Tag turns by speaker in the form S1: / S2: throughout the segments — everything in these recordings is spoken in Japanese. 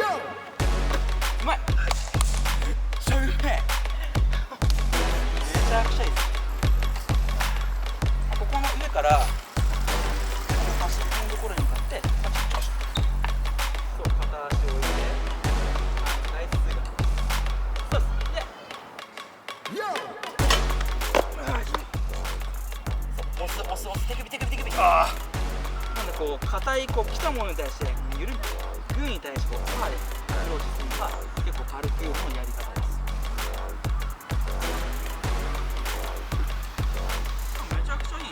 S1: うまい。そういうね、めちゃくちゃいいです。ここの上から足のところに向かってそう片足を置いてナイスがそうです。で押す手首ああなんでこう硬いこう来たものに対して緩くグーに対してこうパーでアプローチするのが結構軽くのやり方です。めちゃくちゃいい。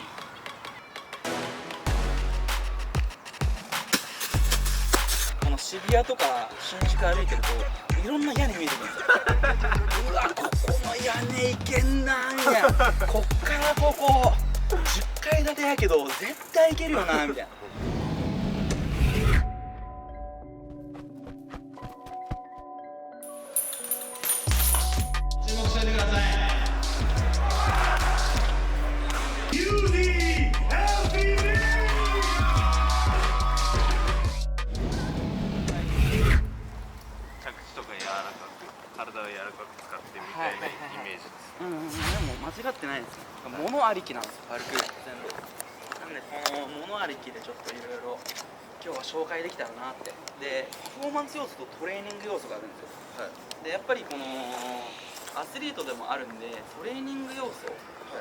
S1: この渋谷とか新宿歩いてるといろんな屋根見えてくるんですよ。うわここの屋根いけんなみたいな、こっからここ10階建てやけど絶対いけるよなみたいな。
S2: 注目しておいてください。
S3: 着地とか柔らかく、体を柔らかく使ってみたいなイメージです。
S1: でも間違ってないです。物ありきなんですよ、パルクール全部。なんでこの物ありきでちょっといろいろ今日は紹介できたらなって。でパフォーマンス要素とトレーニング要素があるんですよ。でやっぱりこのアスリートでもあるんでトレーニング要素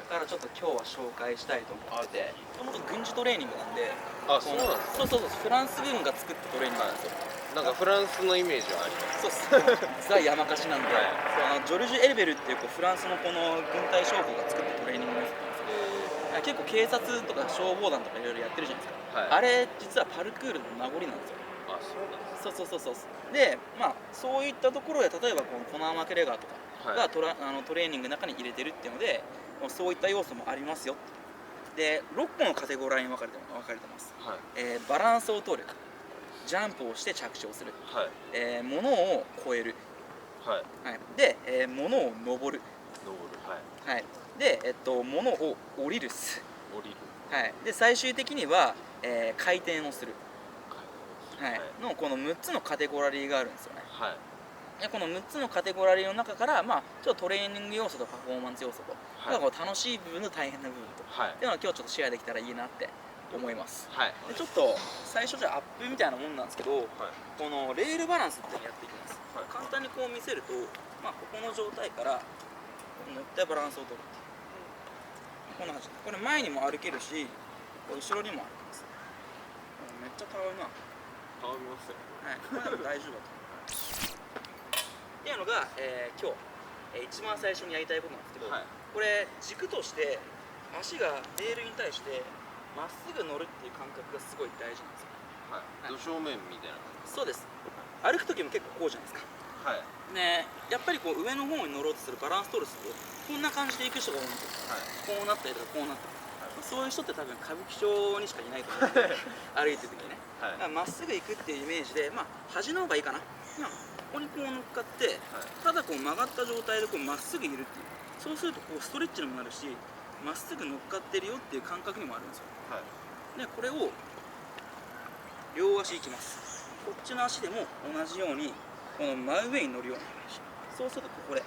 S1: からちょっと今日は紹介したいと思ってて、もともと軍事トレーニングなんで、
S3: そうなんですか。
S1: そうフランス軍が作ったトレーニングなんですよ。
S3: なんかフランスのイメージはあります。
S1: そうっす。ザ山鹿市なんで、そうジョルジュ・エルベルっていうフランスのこの軍隊将校が作ったトレーニングなんですよ。結構警察とか消防団とかいろいろやってるじゃないですか。あれ実はパルクールの名残なんですよ。
S3: そうなんです。
S1: そうでそういったところで例えばこのコナー・マクレガーとかがトレーニングの中に入れてるっていうので、そういった要素もありますよ。で6個のカテゴリーに分かれてます。バランスを取る、ジャンプをして着地をする、物を越える、で、物を登る、で、物を降りるで最終的には、回転をする、のこの6つのカテゴリーがあるんですよね。でこの6つのカテゴリーの中から、ちょっとトレーニング要素とパフォーマンス要素と、こう楽しい部分と大変な部分と、っていうのを今日ちょっとシェアできたらいいなって思います。でちょっと最初じゃアップみたいなもんなんですけど、このレールバランスっていうのをやっていきます。簡単にこう見せると、ここの状態から乗ってバランスを取るっていう、こんな感じ。これ前にも歩けるし後ろにも歩けます。めっちゃたわむな。
S3: たわみますよ。
S1: これでも大丈夫だと思う。っていうのが、今日、一番最初にやりたいことなんですけど、これ軸として足がレールに対してまっすぐ乗るっていう感覚がすごい大事なんですよ。
S3: 土正面みたいな感じ。
S1: そうです。歩く時も結構こうじゃないですか。ね、やっぱりこう上の方に乗ろうとするバランス取るとこんな感じで行く人が多いんですよ。こうなったりとかこうなったり、そういう人って多分歌舞伎町にしかいないと思うんで歩いてる時にね、まっすぐ行くっていうイメージで、端の方がいいかな。ここにこう乗っかって、ただこう曲がった状態でこうまっすぐいるっていう、そうするとこうストレッチにもなるし、まっすぐ乗っかってるよっていう感覚にもあるんですよ。でこれを両足いきます。こっちの足でも同じようにこの真上に乗るようなイメージ。そうするとここで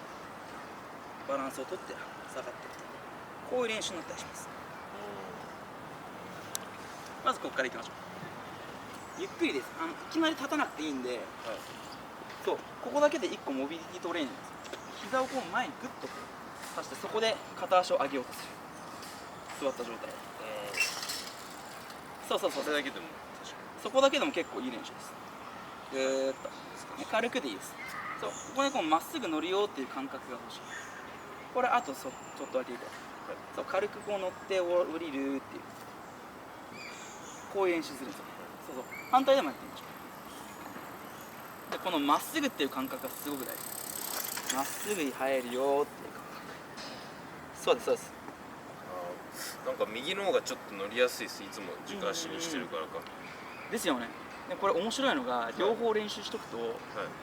S1: バランスをとって下がっていく、こういう練習になったりします。まずここからいきましょう。ゆっくりです。いきなり立たなくていいんで、そうここだけで1個モビリティトレーニングです。膝をこう前にグッとさして、そこで片足を上げようとする。座った状態で、そう
S3: それだけでも
S1: そこだけでも結構いい練習です。ぐーっと軽くでいいです。そうここでこうまっすぐ乗るよっていう感覚が欲しい。これあとちょっとだけいこう。そう軽くこう乗って降りるっていう、こういう練習するんですよ。反対でもやってみましょう。でこのまっすぐっていう感覚がすごく大事。まっすぐに入るよっていう感覚。そうです
S3: なんか右の方がちょっと乗りやすいです。いつも軸足にしてるからか。
S1: ですよね。でこれ面白いのが、両方練習しとくと、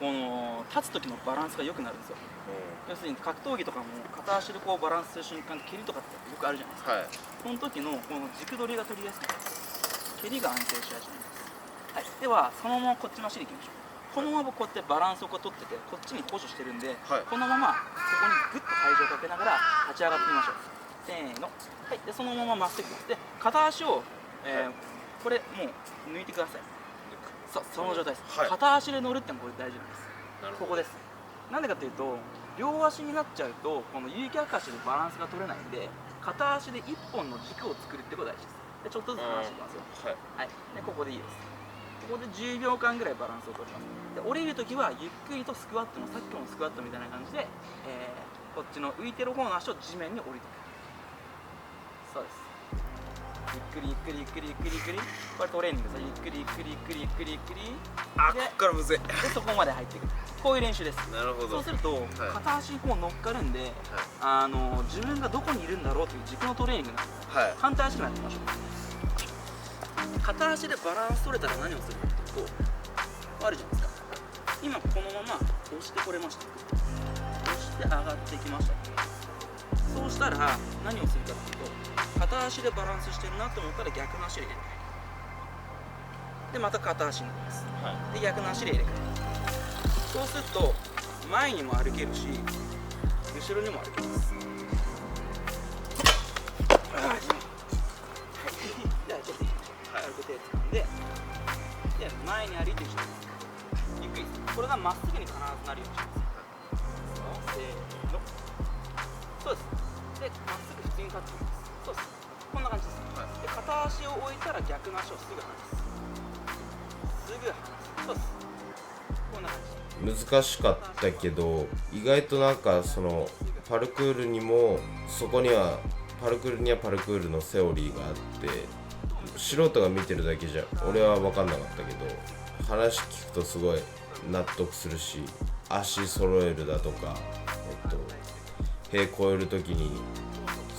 S1: この立つ時のバランスが良くなるんですよ。要するに格闘技とかも片足でこうバランスする瞬間で蹴りとかってよくあるじゃないですか。その時のこの軸取りが取りやすくなる。蹴りが安定し始めます。ではそのままこっちの足でいきましょう。このままこうやってバランスをこう取っててこっちに補助してるんで、
S3: はい
S1: このままここにグッと体重をかけながら立ち上がってみましょう。せーの、はい、でそのまままっすぐで片足を、これもう抜いてください。そうその状態です、
S3: はい
S1: 片足で乗るってのもこれ大事なんです。
S3: なるほど。
S1: ここです。なんでかっていうと両足になっちゃうとこの有機赤足でバランスが取れないんで片足で1本の軸を作るってことが大事です。でちょっとずつ離していきますよ。
S3: はい
S1: はい、でここでいいです。ここで10秒間ぐらいバランスを取ります。で降りるときはゆっくりとスクワットのさっきのスクワットみたいな感じで、こっちの浮いてる方の足を地面に降りていく。そうです。ゆっくりゆっくりゆっくりゆっくりゆっくり、これトレーニングです。ゆっくりゆっくりゆっくりゆっくりゆっくり
S3: あ、
S1: で
S3: こっからむずい。
S1: でそこまで入っていく。こういう練習です。
S3: なるほど。
S1: そうすると、片足にこう乗っかるんで、自分がどこにいるんだろうという軸のトレーニングなんです。
S3: はい。
S1: 反対足もやってみましょう。片足でバランス取れたら何をするかというと、あるじゃないですか。今このまま押してこれました。押して上がってきました。そうしたら何をするかというと、片足でバランスしてるなと思ったら逆の足で入れてでまた片足になります。で逆の足で入れ替える。そうすると前にも歩けるし後ろにも歩けます。じゃあちょっと軽く手掴んで前に歩いてる人ゆっくりこれがまっすぐに必ずなるようにします。せーの。そうです。でまっすぐ普通に立っていきます。そうです。こんな感じです。で片足を置いたら逆の足をすぐ離す。すぐ離す。そうです。こんな感じ。
S2: 難しかったけど意外となんかそのパルクールにもそこにはパルクールにはパルクールのセオリーがあって素人が見てるだけじゃ俺は分かんなかったけど話聞くとすごい納得するし足揃えるだとか、塀越える時に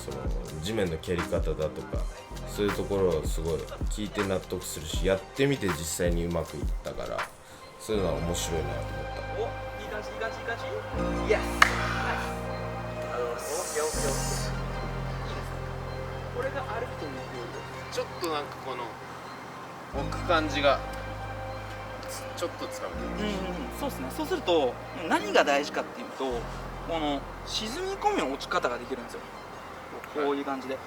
S2: その地面の蹴り方だとかそういうところをすごい聞いて納得するしやってみて実際にうまくいったからそういうのは面白いなと思った。
S1: お、いい感じ、いい感じ、いい感じ。イエス。ナイス。オッケー、オッケー、オッケー。いいですね。これが歩くという
S3: ちょっとなんかこの置く感じがちょっとつかめてる。
S1: そうですね。そうすると何が大事かっていうと、この沈み込む落ち方ができるんですよ。こういう感じで。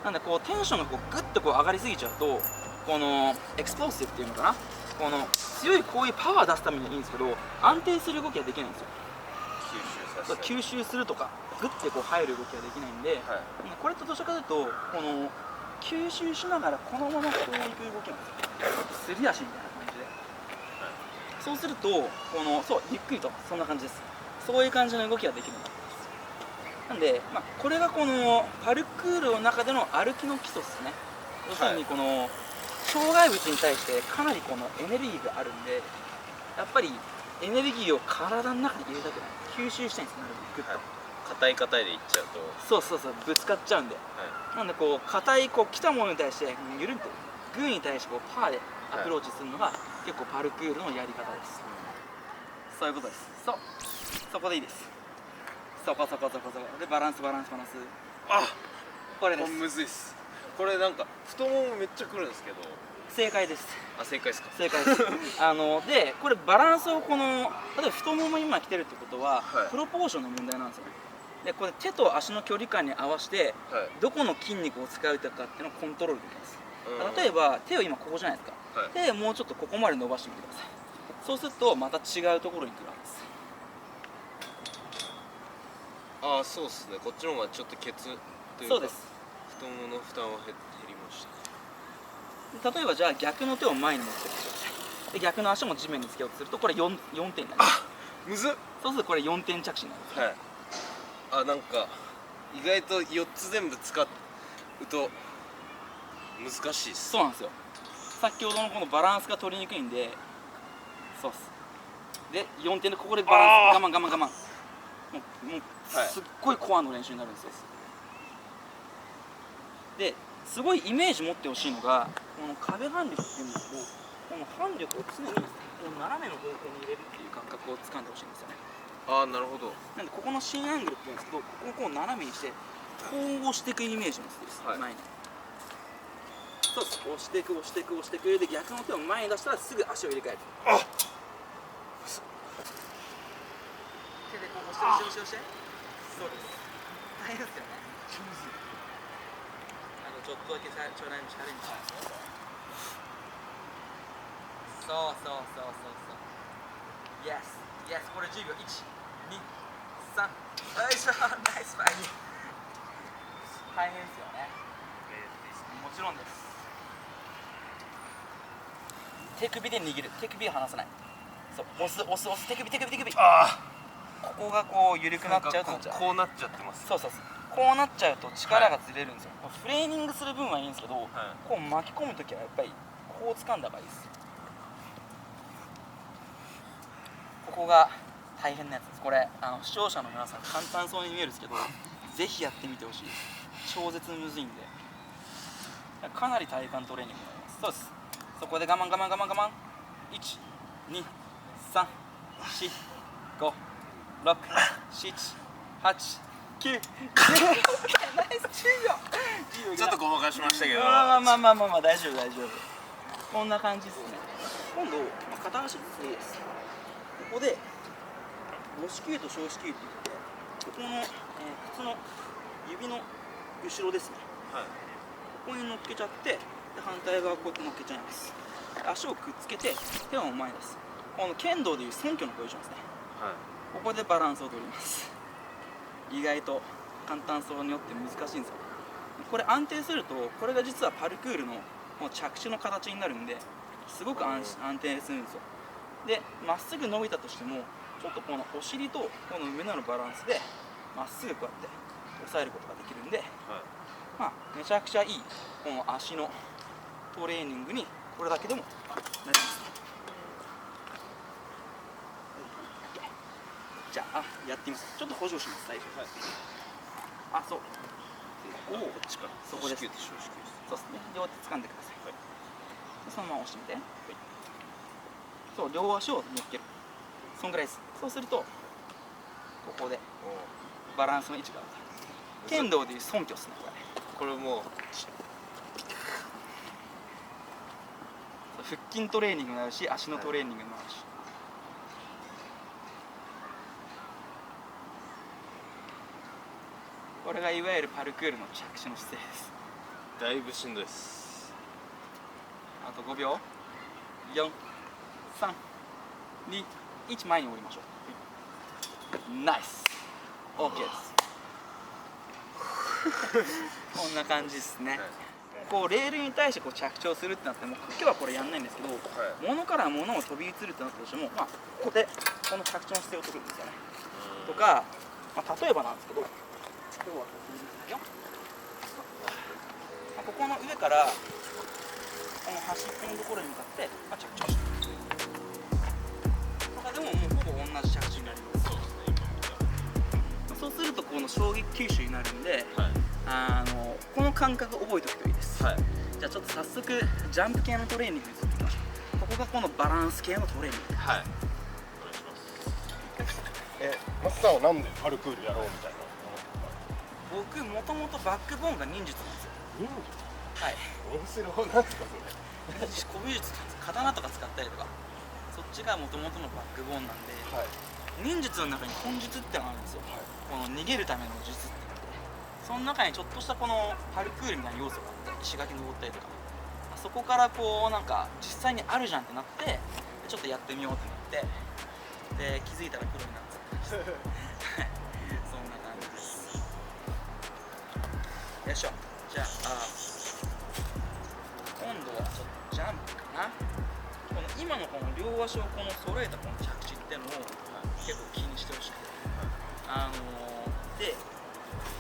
S1: なんでこうテンションがこうグッとこう上がりすぎちゃうと、このエクスプローシブっていうのかな。この強いこういうパワー出すためにはいいんですけど安定する動きはできないんですよ。吸収するとかグッてこう入る動きはできないんで、これってどちらかというとこの吸収しながらこのままこういく動きなんですよ。すり足みたいな感じで、そうするとこのそうゆっくりとそんな感じです。そういう感じの動きができるんです。なんで、これがこのパルクールの中での歩きの基礎ですね。要するにこの障害物に対してかなりこのエネルギーがあるんでやっぱりエネルギーを体の中に入れたくない吸収したいんですよ。なるべくグッと
S3: 硬い硬いでいっちゃうと
S1: そうぶつかっちゃうんで、なんでこう硬いこう来たものに対してゆるんとグーに対してこうパーでアプローチするのが結構パルクールのやり方です。そういうことです。そこでいいです。そこでバランス
S3: あ
S1: これです。
S3: むずいっす。これなんか太ももめっちゃくるんですけど
S1: 正解です。
S3: 正解ですか。
S1: 正解ですでこれバランスをこの例えば太ももに今来てるってことは、プロポーションの問題なんですよね。でこれ手と足の距離感に合わせて、どこの筋肉を使うかっていうのをコントロールできます。例えば手を今ここじゃないですか、手もうちょっとここまで伸ばしてみてください。そうするとまた違うところに来るわけです。
S3: ああそうっすね。こっちの方がちょっとケツというか
S1: そうです。
S3: 太ももの負担は減りました。
S1: 例えばじゃあ逆の手を前に持ってください。で逆の足も地面につけようとするとこれ 4点になります。
S3: むずっ。
S1: そうするとこれ4点着地になるんですね。
S3: なんか意外と4つ全部使うと難しいっす。
S1: そうなんですよ。先ほどのこのバランスが取りにくいんで、そうっす。で4点でここでバランス我慢もうすっごいコアの練習になるんですよ。ですごいイメージ持ってほしいのがこの壁反力っていうんですけど、この反力を常にこの斜めの方向に入れるっていう感覚を掴んでほしいんですよね。
S3: なるほど。
S1: なんでここの新アングルっていうんですけど、ここをこう斜めにして統合していくイメージを持ってです、前にそうです。押していくで逆の手を前に出したらすぐ足を入れ替える。チャレンジそう Yesこれ10秒123よいしょナイスファイン大変ですよねもちろんです手首で握る手首は離さないそう押す手首
S3: あ
S1: ここがこう緩くなっちゃうと
S3: こうなっちゃってます。
S1: そうこうなっちゃうと力がずれるんですよ、フレーニングする分はいいんですけど、こう巻き込むときはやっぱりこう掴んだ方がいいですここが大変なやつですこれ視聴者の皆さん簡単そうに見えるんですけどぜひやってみてほしいです超絶むずいんでかなり体幹トレーニングになりますそうですそこで我慢1 2 3 4 5 6 7 8 9 10ナイス10秒
S3: ちょっとごまかしましたけど。
S1: まあ大丈夫こんな感じですね今度、片足ずつでいいですここで母子球と小子球って言ってここの、靴の指の後ろですね
S3: はい。
S1: ここに乗っけちゃってで反対側こうやって乗っけちゃいます足をくっつけて手を前に出すこの剣道でいう選挙のポジションですね
S3: はい。
S1: ここでバランスを取ります意外と簡単そうによって難しいんですよこれ安定するとこれが実はパルクールのもう着地の形になるんですごく安定するんですよでまっすぐ伸びたとしてもちょっとこのお尻とこの上のバランスでまっすぐこうやって押さえることができるんで、めちゃくちゃいいこの足のトレーニングにこれだけでもなりますじゃあやってみます。ちょっと補助します。最初。あ、そう。
S3: こっちから。
S1: そこです。
S3: 小子球と小子球です。
S1: そうですね。両手掴んでください。そのまま押してみて。そう、両足を乗っける。そんぐらいです。そうするとここでバランスの位置が分かる。剣道でいう尊虚ですね。
S3: これもう
S1: 腹筋トレーニングになるし、足のトレーニングになるし。これがいわゆるパルクールの着地の姿勢です。
S3: だいぶしんどいです。
S1: あと5秒。4、3、2、1前に降りましょう。ナイス。OK です。こんな感じですね。こうレールに対してこう着地をするってなっても、今日はこれやんないんですけど、物から物を飛び移るってなったとしても、ここでこの着地の姿勢を取るんですよね。とか、例えばなんですけど。今日はこうするんですよ。ここの上からこの端っこのところに向かって、着地をしてとかでももうほぼ同じ着地になります。そうするとこの衝撃吸収になるんで、この感覚を覚えておくといいです。じゃあちょっと早速ジャンプ系のトレーニングに移っていきましょう。ここがこのバランス系のトレーニング。
S3: はい。
S4: マスターはなんでパルクールやろうみたいな。
S1: 僕もともとバックボーンが忍術なんですよ。
S4: 忍術？
S1: はい。
S4: 面白い。なんですかそれ。
S1: 古武術なんです。刀とか使ったりとか、そっちがもともとのバックボーンなんで、忍術の中に本術ってのがあるんですよ。この逃げるための術って言って、その中にちょっとしたこのパルクールみたいな要素があったり、石垣登ったりとか、そこからこうなんか実際にあるじゃんってなって、ちょっとやってみようってなって、で気づいたらプロになってたんです。そんな感じです。よいしょ。じゃあ今度はちょっとジャンプかな。この今のこの両足をこの揃えたこの着地っていうのを結構気にしてほしくて、で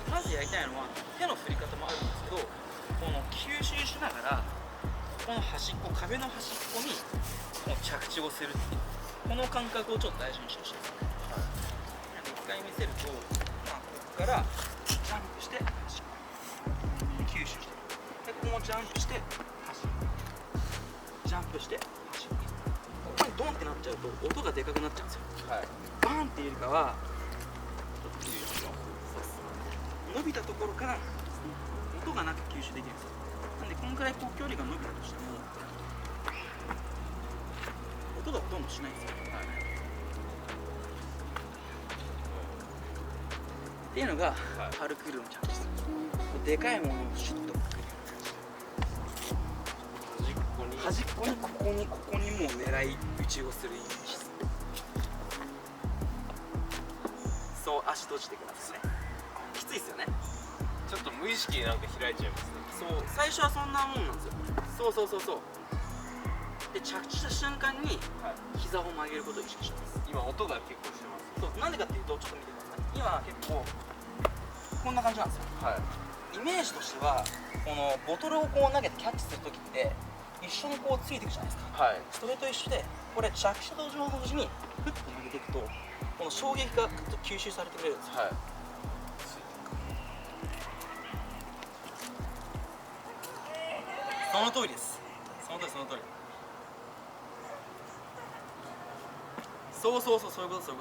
S1: まずやりたいのは手の振り方もあるんですけど、この吸収しながらこの端っこ、壁の端っこにこの着地をするっていうこの感覚をちょっと大事にしてほしいですね。一回見せると、ここからジャンプして端っこ吸収してでここもジャンプして端っこジャンプして端っこここにドンってなっちゃうと音がでかくなっちゃうんですよ。バーンっていうよりかは伸びたところから音がなく吸収できるんですよ。なんでこのくらいこう距離が伸びたとしても音がほとんどしないんですよ。っていうのがパルクールの着地です。でかいものをシュッと端っこにここにもう狙い撃ちをするイメージです。そう、足閉じてくださいね。きついですよね。
S3: ちょっと無意識になんか開いちゃいますね。
S1: そう最初はそんなもんなんですよ。そうで着地した瞬間に膝を曲げることを意識します。
S3: 今音が結構してます。
S1: そうなんでかっていうとちょっと見てください。今結構こんな感じなんですよ。イメージとしてはこのボトルをこう投げてキャッチするときって一緒にこうついていくじゃないですか。
S3: はい。
S1: それと一緒でこれ着地と同時にフッと投げていくとこの衝撃がぐっと吸収されてくれるんですよ。
S3: はい。
S1: その通りです。その通り。そういうこと。そう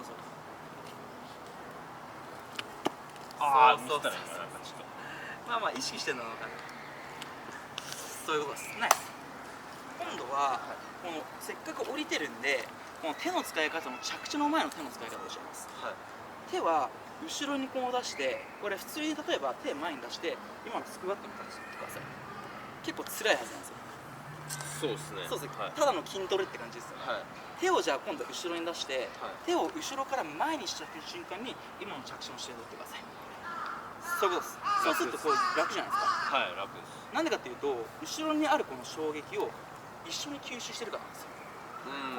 S1: まあ意識してるのは分かる。そういうことです。ナイス。今度はこのせっかく降りてるんでこの手の使い方も着地の前の手の使い方をします。手は後ろにこう出してこれ普通に例えば手前に出して今のスクワットの形でください。結構辛いはずなんですよ。
S3: そうですね。
S1: そうです、
S3: はい。
S1: ただの筋トレって感じですよね。
S3: はい。
S1: 手をじゃあ今度後ろに出して、
S3: はい
S1: 手を後ろから前にした瞬間に今の着地の姿勢で取ってください。そういうことです。そうするとこう楽じゃないですか。
S3: はい、楽です。
S1: なんでかっていうと後ろにあるこの衝撃を一緒に吸収してるからなんですよ。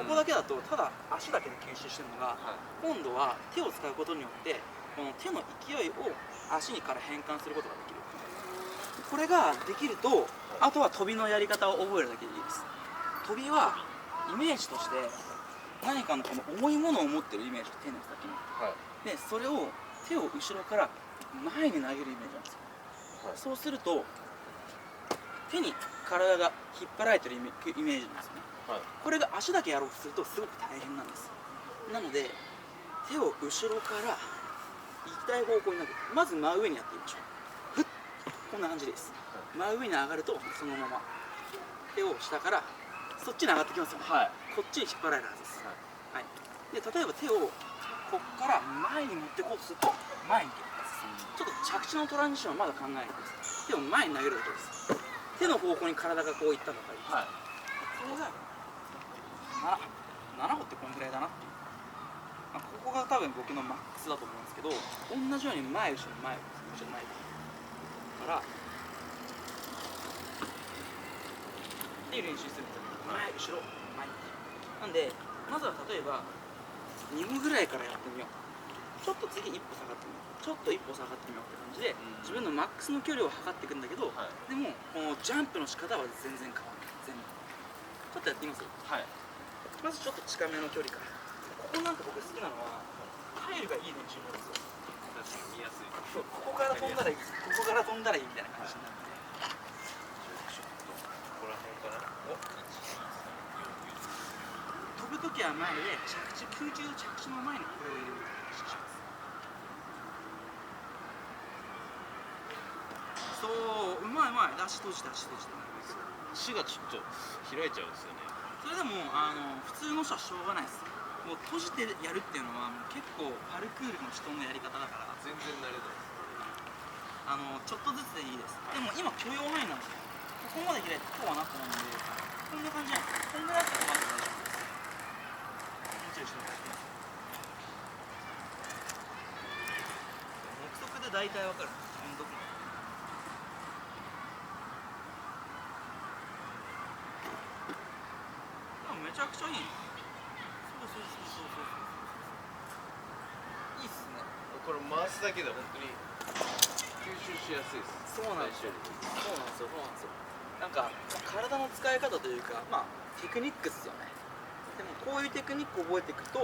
S1: ここだけだとただ足だけで吸収してるのが、今度は手を使うことによってこの手の勢いを足にから変換することができる。これができるとあとは飛びのやり方を覚えるだけでいいです。飛びはイメージとして何かのこの重いものを持ってるイメージ、手の先に。でそれを手を後ろから前に投げるイメージなんですよ。そうすると手に体が引っ張られてるイメージなんですよね。これが足だけやろうとするとすごく大変なんです。なので手を後ろから行きたい方向に投げる。まず真上にやってみましょう。ふっ、こんな感じです。真上に上がるとそのまま手を下からそっちに上がってきますよね。こっちに引っ張られるはずです。で例えば手をこっから前に持ってこうとすると前に行けます。ちょっと着地のトランジションはまだ考えないです。手を前に投げるだけです。手の方向に体がこういったのが分かります。これが7歩ってこんぐらいだなっていう、ここが多分僕のマックスだと思うんですけど、同じように前後ろ前後ろ前からっていう練習するんですよ。前後ろ前なんでまずは例えば2歩ぐらいからやってみよう。ちょっと次一歩下がってみよう。ちょっと一歩下がってみようって感じで、自分のマックスの距離を測っていくんだけど、でもこのジャンプの仕方は全然変わらない。全部ちょっとやってみます。まずちょっと近めの距離から。ここなんか僕好きなのはタイルがいい練習なんですよ。
S3: 確かに見やすい。
S1: ここから飛んだらいい、ここから飛んだらいいみたいな感じになるんで、
S3: ちょっとここら辺かな。
S1: 飛ぶときは前で空中着地の前にこれを入れるみたいな意識します。そう、うまい足閉じて
S3: 足がちょっと開いちゃうんですよね。
S1: それでも普通の人はしょうがないです。もう閉じてやるっていうのはもう結構パルクールの人のやり方だから
S3: 全然慣れない。
S1: ちょっとずつでいいです。でも今許容範囲なんですよ。ここまで開いてこうはなってないのでこんな感じなんです。こんぐらいだったらまず大丈夫です。もうちょい後ろから目測で大体わかる。どこまでめちゃくちゃいい。そういいっすね。
S3: これ回すだけで本当に吸収しやすいです。
S1: そうなんですよ。なんか体の使い方というか、テクニックっすよね。でもこういうテクニックを覚えていくと、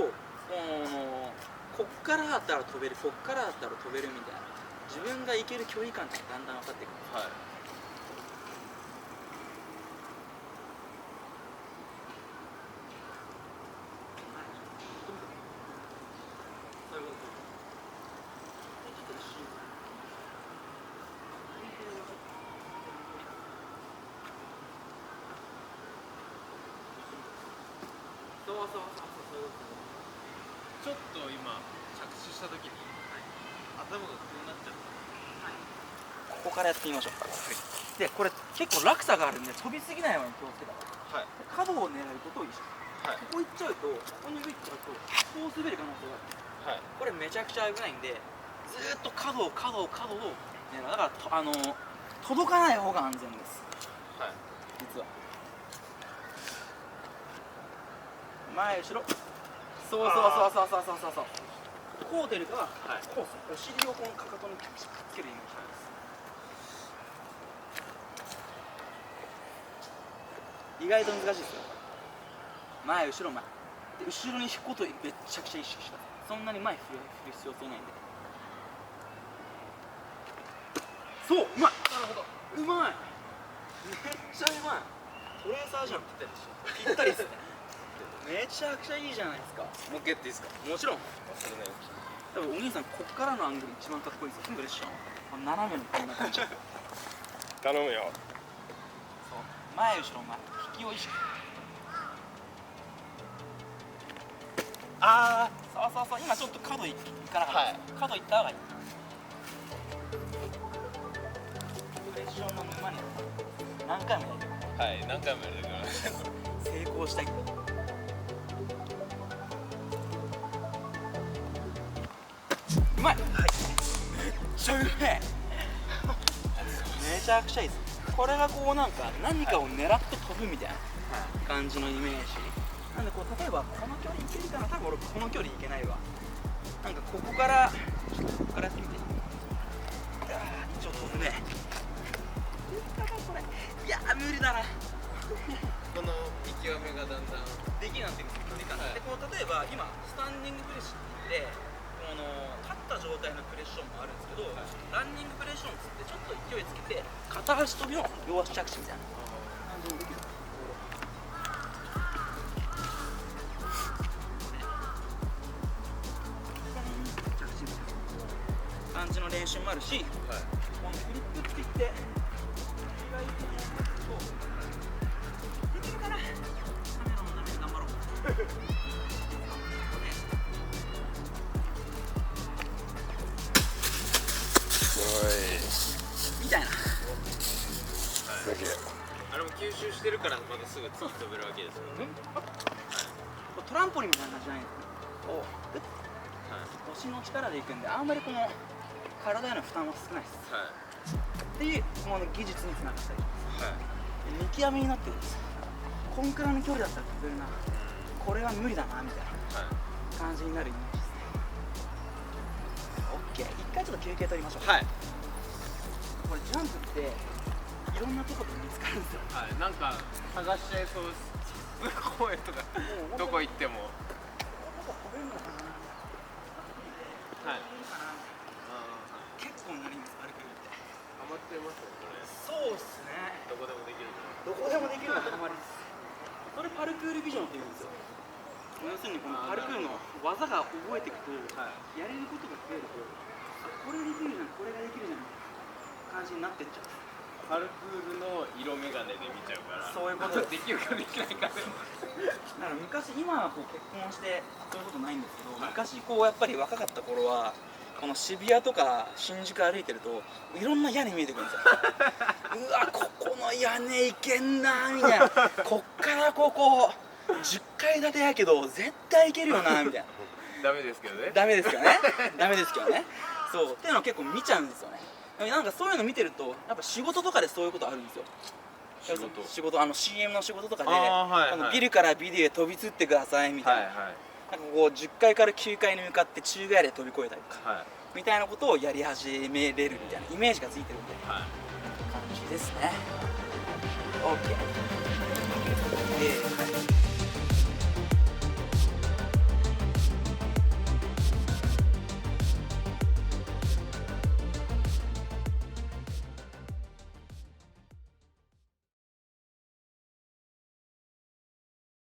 S1: こっからだったら飛べる、こっからだったら飛べるみたいな、自分が行ける距離感がだんだん分かってくる。
S3: ちょっと今着地した時に頭がこうなっちゃった。
S1: ここからやってみましょう。でこれ結構落差があるんで飛びすぎないように気をつけたら、角を狙うことを意識、ここ行っちゃうと、ここに行っちゃうとこう滑る可能性がある、これめちゃくちゃ危ないんで、ずーっと角を狙う。だから届かない方が安全です、実は。前後ろ、そうこう出るか、こうお尻をこのかかとにくっつけるイメージです。意外と難しいですよ。前後ろ前で、後ろに引くことをめっちゃくちゃ意識してください。そんなに前振る必要性ないんで。そう、うまい。なるほど、うまい。めっちゃうまい。トレーサーじゃん。ぴったりですね。めちゃくちゃいいじゃないですか。
S3: もう一回やっていいですか？
S1: もちろん。多分お兄さんこっからのアングル一番かっこいいですよ。プレッション斜めのこんな感じ。
S4: 頼むよ。
S1: そう、前後ろ前引きを意識。そう今ちょっと角いかなかったです、角いった方がいい。プレッションの沼に何回もやる。
S3: 何回もやるから
S1: 成功したい。うまい。めっちゃうめえ。めちゃくちゃいいです。これがこうなんか何かを狙って飛ぶみたいな感じのイメージ。なんでこう例えばこの距離いけるかな。多分俺この距離いけないわ。なんかここからちょっとここからやってみて。ちょっと飛ぶね。これいや無理だな。
S3: この見極めがだんだん
S1: できなくなってくる距離感、でこう例えば今スタンディングプレッションってこの立った状態のプレッションもあるんですけど、ランニングプレッションっつってちょっと勢いつけて片足跳びの両足着地みたいな感じもできる。感じの練習もあるし、このフリップっていって意外とできるかな。カメラのために頑張ろう。みたいな。
S3: あれも吸収してるからまたすぐ次飛べるわけですもんね。
S1: トランポリンみたいな感じじゃないですか。腰の力でいくんで、あんまりこの体への負担は少ないです、っていうこの技術につながったりします、見極めになってるんです。こんくらいの距離だったら飛べるな、これは無理だなみたいな感じになるイメージですね。 OK、 一回ちょっと休憩取りましょう。これジャンプっていろんなとこで見つかるんですよ。
S3: なんか探しちゃいそうです。公園とかどこ行っても。
S1: ここ飛べるのかな、結構なります、パルクールって。
S3: ハマっちゃいますよね。
S1: そうっすね。
S3: どこでもできる。
S1: どこでもできるのがハマりです。それパルクールビジョンって言うんですよ。要するにこのパルクールの技が覚えていくと、やれることが増えると、これできるじゃん、これができるじゃん感じになってっちゃう。
S3: パルクールの色眼鏡で見ちゃうから。
S1: そういうこと
S3: できるかできないかで。
S1: だから昔、今はこう結婚してそういうことないんですけど、昔こうやっぱり若かった頃はこの渋谷とか新宿歩いてるといろんな屋根見えてくるんですよ。うわ、ここの屋根いけんなみたいな、こっからここ10階建てやけど絶対いけるよなみたいな。
S3: ダメですけどね。
S1: ダメですけどね。ダメですけどね。そうっていうのを結構見ちゃうんですよね。なんかそういうの見てるとやっぱ仕事とかでそういうことあるんですよ。仕事CM の仕事とかでビルからビルへ飛び移ってくださいみたいな、なんかこう10階から9階に向かって宙返りで飛び越えたりとか、みたいなことをやり始めれるみたいなイメージがついてるんで、感じですね。 OK。